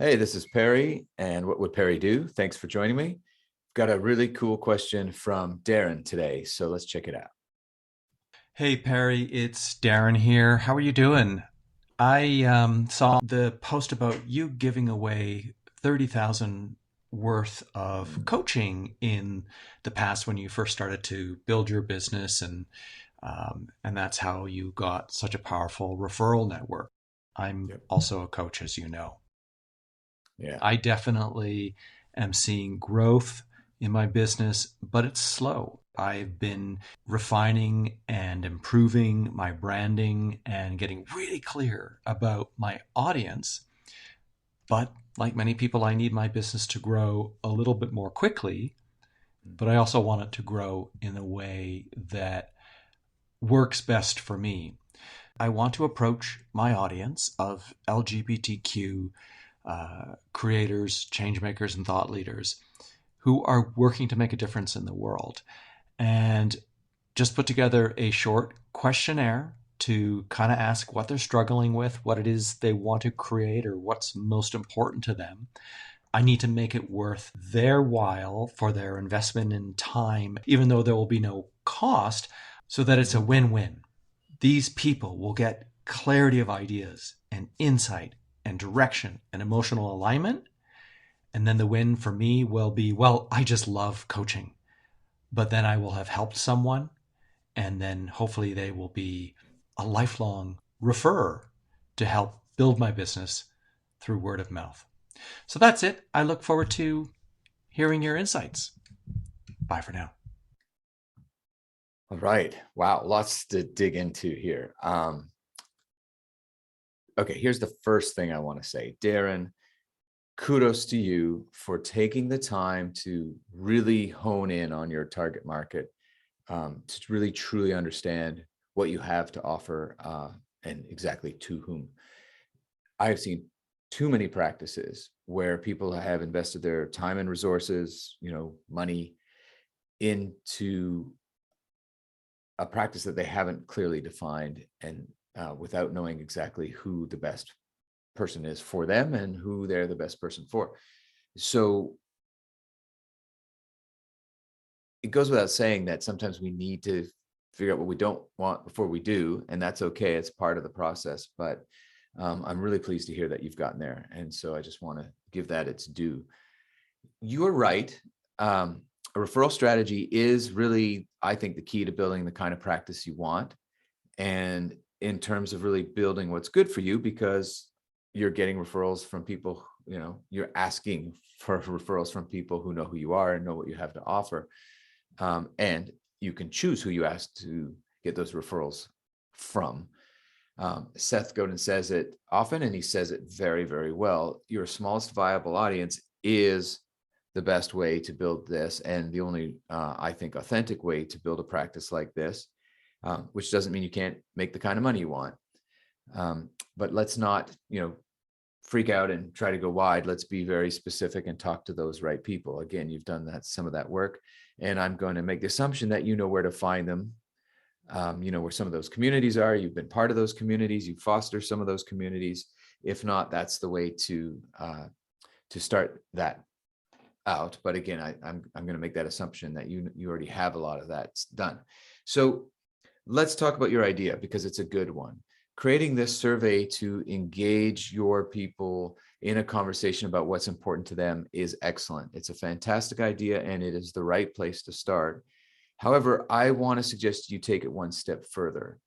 Hey, this is Perry, and what would Perry do? Thanks for joining me. Got a really cool question from Darren today, so let's check it out. Hey Perry, it's Darren here. How are you doing? I saw the post about you giving away 30,000 worth of coaching in the past when you first started to build your business, and that's how you got such a powerful referral network. I'm Yep. also a coach, as you know. Yeah. I definitely am seeing growth in my business, but it's slow. I've been refining and improving my branding and getting really clear about my audience. But like many people, I need my business to grow a little bit more quickly, but I also want it to grow in a way that works best for me. I want to approach my audience of LGBTQ creators, change makers, and thought leaders who are working to make a difference in the world. And just put together a short questionnaire to kind of ask what they're struggling with, what it is they want to create, or what's most important to them. I need to make it worth their while for their investment in time, even though there will be no cost, so that it's a win win. These people will get clarity of ideas and insight and direction and emotional alignment. And then the win for me will be, well, I just love coaching, but then I will have helped someone, and then hopefully they will be a lifelong referrer to help build my business through word of mouth. So that's it. I look forward to hearing your insights. Bye for now. All right. Wow. Lots to dig into here. Okay. Here's the first thing I want to say. Darren, kudos to you for taking the time to really hone in on your target market, to really truly understand what you have to offer and exactly to whom. I've seen too many practices where people have invested their time and resources, money into a practice that they haven't clearly defined, and without knowing exactly who the best person is for them and who they're the best person for. So it goes without saying that sometimes we need to figure out what we don't want before we do, and that's okay. It's part of the process, but I'm really pleased to hear that you've gotten there. And so I just want to give that its due. You're right. A referral strategy is really, I think, the key to building the kind of practice you want. And in terms of really building what's good for you, because you're getting referrals from people, you're asking for referrals from people who know who you are and know what you have to offer. And you can choose who you ask to get those referrals from. Seth Godin says it often, and he says it very, very well. Your smallest viable audience is the best way to build this, and the only, I think, authentic way to build a practice like this, which doesn't mean you can't make the kind of money you want. But let's not, freak out and try to go wide. Let's be very specific and talk to those right people. Again, you've done some of that work, and I'm going to make the assumption that you know where to find them. You know where some of those communities are. You've been part of those communities. You foster some of those communities. If not, that's the way to start that out. But again, I'm going to make that assumption that you already have a lot of that done. So let's talk about your idea, because it's a good one. Creating this survey to engage your people in a conversation about what's important to them is excellent. It's a fantastic idea, and it is the right place to start. However, I want to suggest you take it one step further.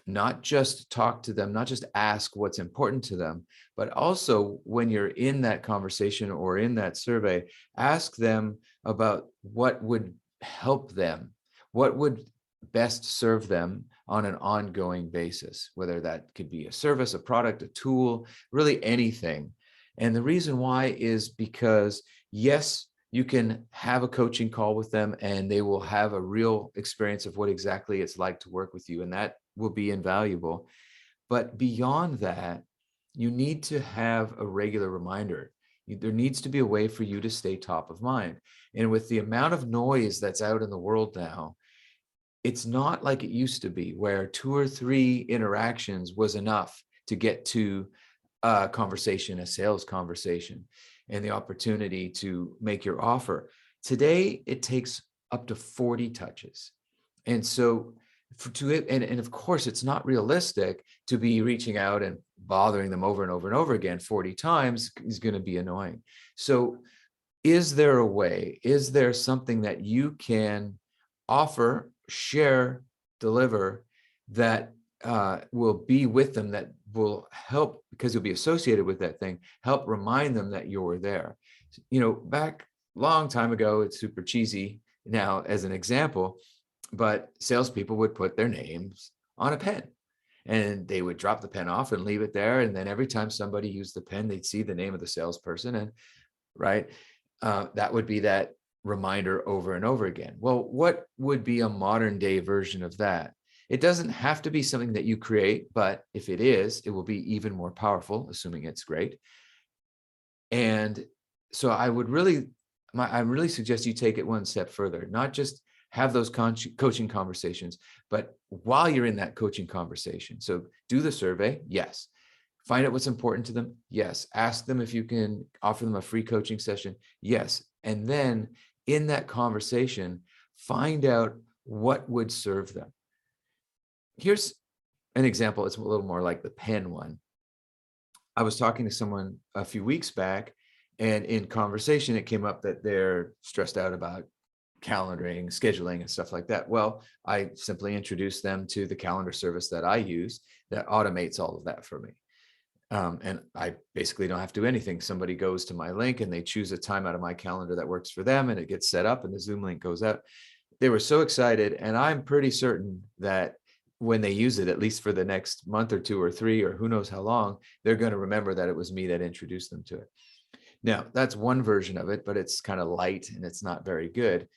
Not just talk to them, not just ask what's important to them, but also when you're in that conversation or in that survey, ask them about what would help them, what would best serve them on an ongoing basis, whether that could be a service, a product, a tool, really anything. And the reason why is because, yes, you can have a coaching call with them and they will have a real experience of what exactly it's like to work with you, and that will be invaluable. But beyond that, you need to have a regular reminder. There needs to be a way for you to stay top of mind. And with the amount of noise that's out in the world now, it's not like it used to be, where 2 or 3 interactions was enough to get to a conversation, a sales conversation, and the opportunity to make your offer. Today, it takes up to 40 touches. And so to it, and of course, it's not realistic to be reaching out and bothering them over and over and over again 40 times is going to be annoying. So is there a way, is there something that you can offer, share, deliver that will be with them, that will help, because you'll be associated with that thing, help remind them that you're there? Back long time ago, it's super cheesy now as an example, but salespeople would put their names on a pen and they would drop the pen off and leave it there. And then every time somebody used the pen, they'd see the name of the salesperson, and right, that would be that reminder over and over again. Well, what would be a modern day version of that? It doesn't have to be something that you create, but if it is, it will be even more powerful, assuming it's great. And so I really suggest you take it one step further, not just have those coaching conversations, but while you're in that coaching conversation. So do the survey. Yes. Find out what's important to them. Yes. Ask them if you can offer them a free coaching session. Yes. And then in that conversation, find out what would serve them. Here's an example. It's a little more like the pen one. I was talking to someone a few weeks back, and in conversation, it came up that they're stressed out about calendaring, scheduling, and stuff like that. Well, I simply introduced them to the calendar service that I use that automates all of that for me. And I basically don't have to do anything. Somebody goes to my link and they choose a time out of my calendar that works for them, and it gets set up and the Zoom link goes out. They were so excited. And I'm pretty certain that when they use it, at least for the next month or two or three, or who knows how long, they're going to remember that it was me that introduced them to it. Now, that's one version of it, but it's kind of light and it's not very good.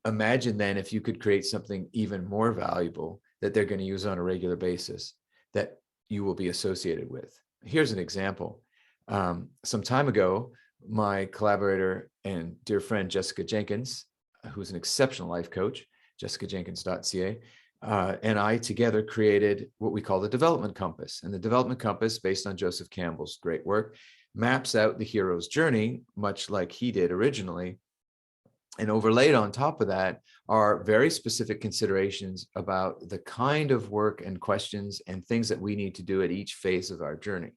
Imagine then if you could create something even more valuable that they're going to use on a regular basis, that you will be associated with. Here's an example. Some time ago, my collaborator and dear friend, Jessica Jenkins, who's an exceptional life coach, jessicajenkins.ca, and I together created what we call the Development Compass. And the Development Compass, based on Joseph Campbell's great work, maps out the hero's journey, much like he did originally. And overlaid on top of that are very specific considerations about the kind of work and questions and things that we need to do at each phase of our journey.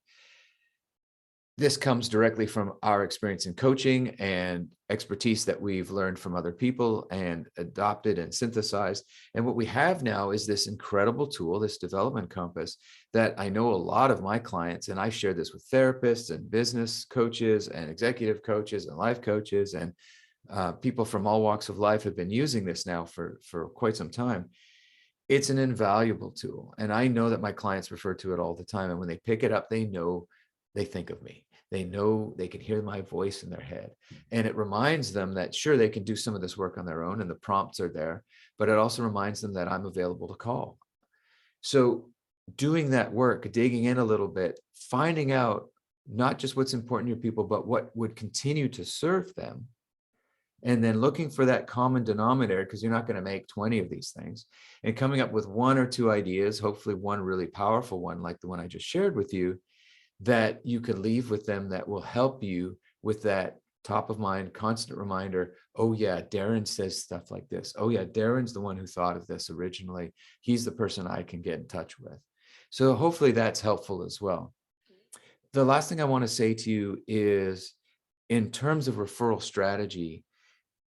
This comes directly from our experience in coaching and expertise that we've learned from other people and adopted and synthesized. And what we have now is this incredible tool, this Development Compass, that I know a lot of my clients, and I share this with therapists and business coaches and executive coaches and life coaches, and people from all walks of life have been using this now for quite some time. It's an invaluable tool. And I know that my clients refer to it all the time. And when they pick it up, they know, they think of me. They know they can hear my voice in their head. And it reminds them that, sure, they can do some of this work on their own and the prompts are there, but it also reminds them that I'm available to call. So doing that work, digging in a little bit, finding out not just what's important to your people, but what would continue to serve them. And then looking for that common denominator, because you're not going to make 20 of these things, and coming up with one or two ideas, hopefully one really powerful one, like the one I just shared with you, that you could leave with them that will help you with that top of mind, constant reminder. Oh yeah, Darren says stuff like this. Oh yeah, Darren's the one who thought of this originally. He's the person I can get in touch with. So hopefully that's helpful as well. The last thing I want to say to you is, in terms of referral strategy,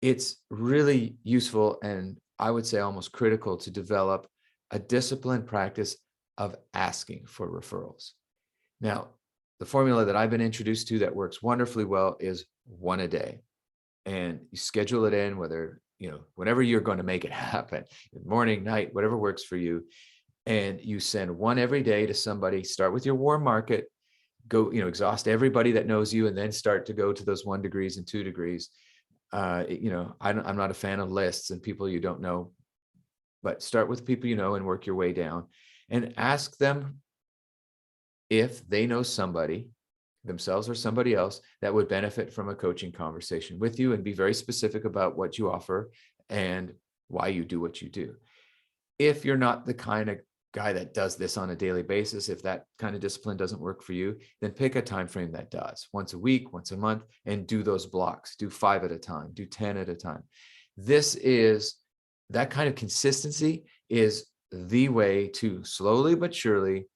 it's really useful, and I would say almost critical, to develop a disciplined practice of asking for referrals. Now, the formula that I've been introduced to that works wonderfully well is one a day. And you schedule it in, whenever you're going to make it happen, morning, night, whatever works for you. And you send one every day to somebody. Start with your warm market, go, exhaust everybody that knows you, and then start to go to those 1 degrees and 2 degrees. I'm not a fan of lists and people you don't know, but start with people you know and work your way down, and ask them if they know somebody, themselves or somebody else, that would benefit from a coaching conversation with you, and be very specific about what you offer and why you do what you do. If you're not the kind of guy that does this on a daily basis. If that kind of discipline doesn't work for you, then pick a time frame that does, once a week, once a month, and do those blocks. Do 5 at a time, do 10 at a time. This is that kind of consistency is the way to slowly but surely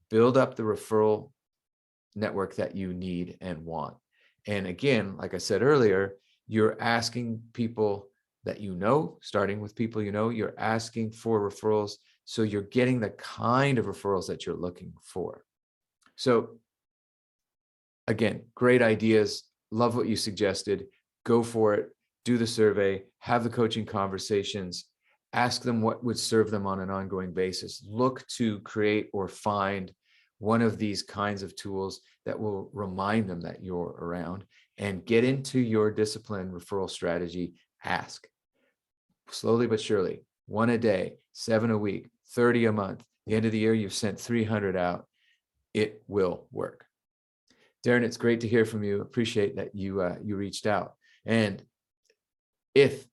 build up the referral network that you need and want. And again, like I said earlier, you're asking people that you know, starting with people you know, you're asking for referrals. So you're getting the kind of referrals that you're looking for. So again, great ideas. Love what you suggested. Go for it. Do the survey, have the coaching conversations, ask them what would serve them on an ongoing basis. Look to create or find one of these kinds of tools that will remind them that you're around, and get into your discipline referral strategy. Ask slowly but surely, 1 a day, 7 a week, 30 a month. At the end of the year, you've sent 300 out. It will work. Darren, it's great to hear from you. Appreciate that you reached out. And if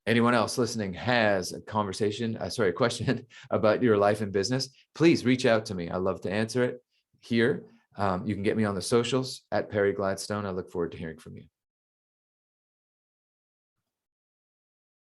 anyone else listening has a question about your life and business, please reach out to me. I love to answer it here. You can get me on the socials at Perry Gladstone. I look forward to hearing from you.